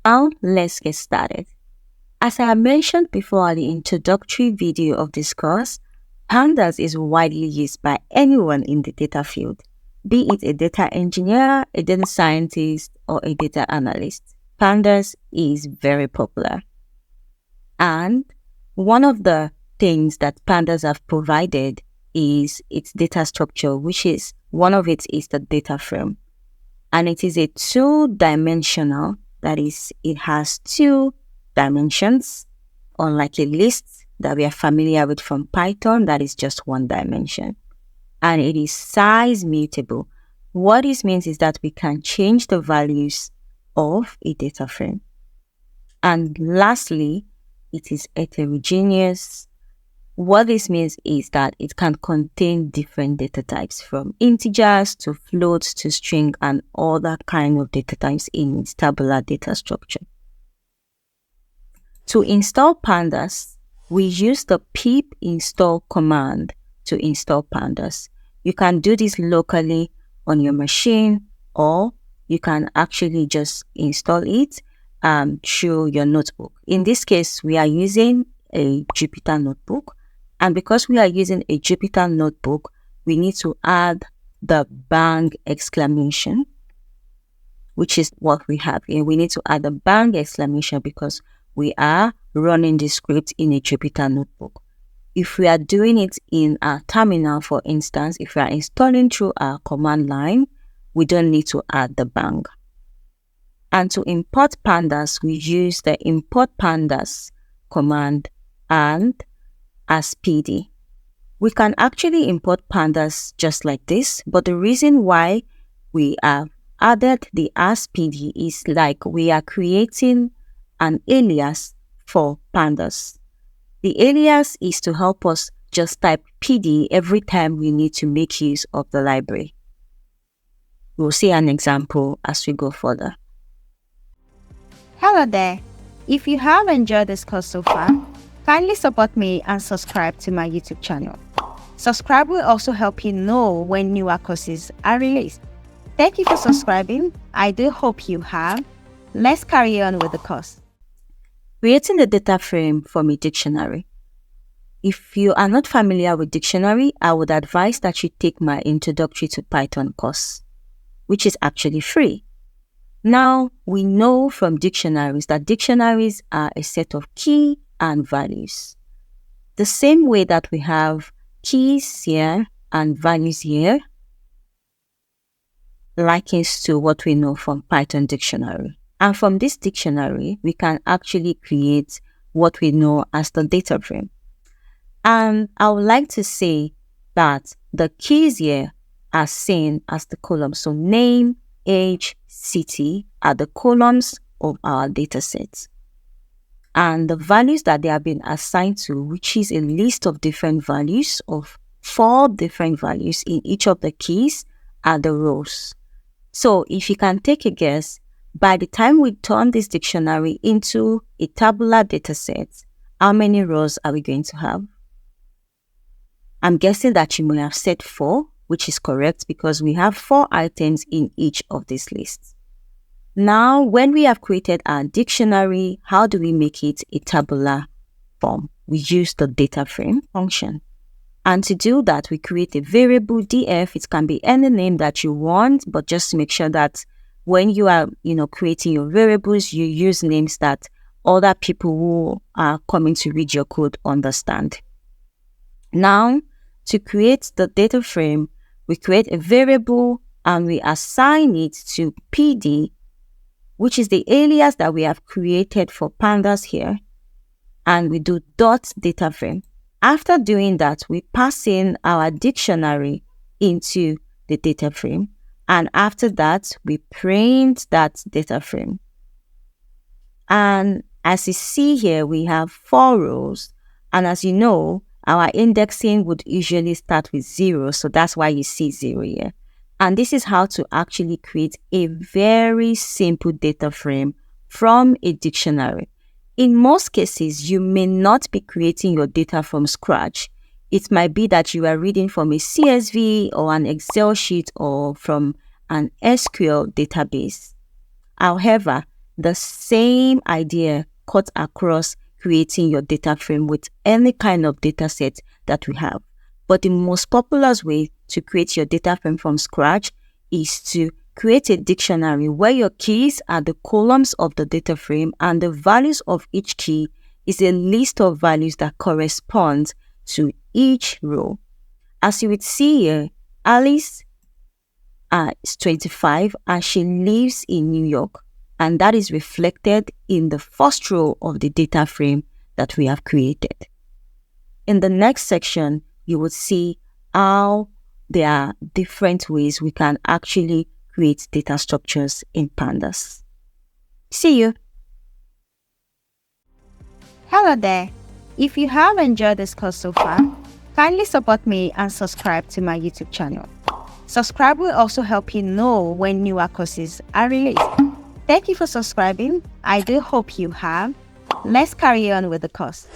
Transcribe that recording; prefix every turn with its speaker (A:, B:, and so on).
A: Now, let's get started. As I mentioned before in the introductory video of this course, Pandas is widely used by anyone in the data field, be it a data engineer, a data scientist, or a data analyst. Pandas is very popular. And one of the things that Pandas have provided is its data structure, which is one of it is the data frame. And it is a two-dimensional, that is, it has two dimensions, unlike a list that we are familiar with from Python, that is just one dimension. And it is size mutable. What this means is that we can change the values of a data frame. And lastly, it is heterogeneous. What this means is that it can contain different data types, from integers to floats to string and other kind of data types in its tabular data structure. To install Pandas, we use the pip install command to install Pandas. You can do this locally on your machine, or you can actually just install it through your notebook. In this case, we are using a Jupyter notebook. And because we are using a Jupyter notebook, we need to add the bang exclamation, which is what we have here. We need to add the bang exclamation because we are running the script in a Jupyter notebook. If we are doing it in our terminal, for instance, if we are installing through our command line, we don't need to add the bang. And to import Pandas, we use the import Pandas command and as PD. We can actually import Pandas just like this, but the reason why we have added the as PD is like we are creating an alias for Pandas. The alias is to help us just type PD every time we need to make use of the library. We'll see an example as we go further.
B: Hello there. If you have enjoyed this course so far, kindly support me and subscribe to my YouTube channel. Subscribe will also help you know when newer courses are released. Thank you for subscribing. I do hope you have. Let's carry on with the course.
A: Creating the data frame from a dictionary. If you are not familiar with dictionary, I would advise that you take my Introductory to Python course, which is actually free. Now, we know from dictionaries that dictionaries are a set of key and values. The same way that we have keys here and values here likens to what we know from Python dictionary. And from this dictionary, we can actually create what we know as the data frame. And I would like to say that the keys here are seen as the columns. So name, age, city are the columns of our data sets. And the values that they have been assigned to, which is a list of different values of 4 different values in each of the keys, are the rows. So if you can take a guess, by the time we turn this dictionary into a tabular data set, how many rows are we going to have? I'm guessing that you may have said 4, which is correct because we have 4 items in each of these lists. Now, when we have created our dictionary, how do we make it a tabular form? We use the data frame function. And to do that, we create a variable df. It can be any name that you want, but just make sure that when you are, creating your variables, you use names that other people who are coming to read your code understand. Now, to create the data frame, we create a variable and we assign it to PD, which is the alias that we have created for Pandas here, and we do dot data frame. After doing that, we pass in our dictionary into the data frame, and after that, we print that data frame. And as you see here, we have 4 rows, and as you know, our indexing would usually start with 0, so that's why you see 0 here. And this is how to actually create a very simple data frame from a dictionary. In most cases, you may not be creating your data from scratch. It might be that you are reading from a CSV or an Excel sheet or from an SQL database. However, the same idea cut across creating your data frame with any kind of data set that we have. But the most popular way to create your data frame from scratch is to create a dictionary where your keys are the columns of the data frame and the values of each key is a list of values that correspond to each row. As you would see here, Alice is 25 and she lives in New York, and that is reflected in the first row of the data frame that we have created. In the next section, you will see how there are different ways we can actually create data structures in Pandas. See you.
B: Hello there. If you have enjoyed this course so far, kindly support me and subscribe to my YouTube channel. Subscribe will also help you know when newer courses are released. Thank you for subscribing. I do hope you have. Let's carry on with the course.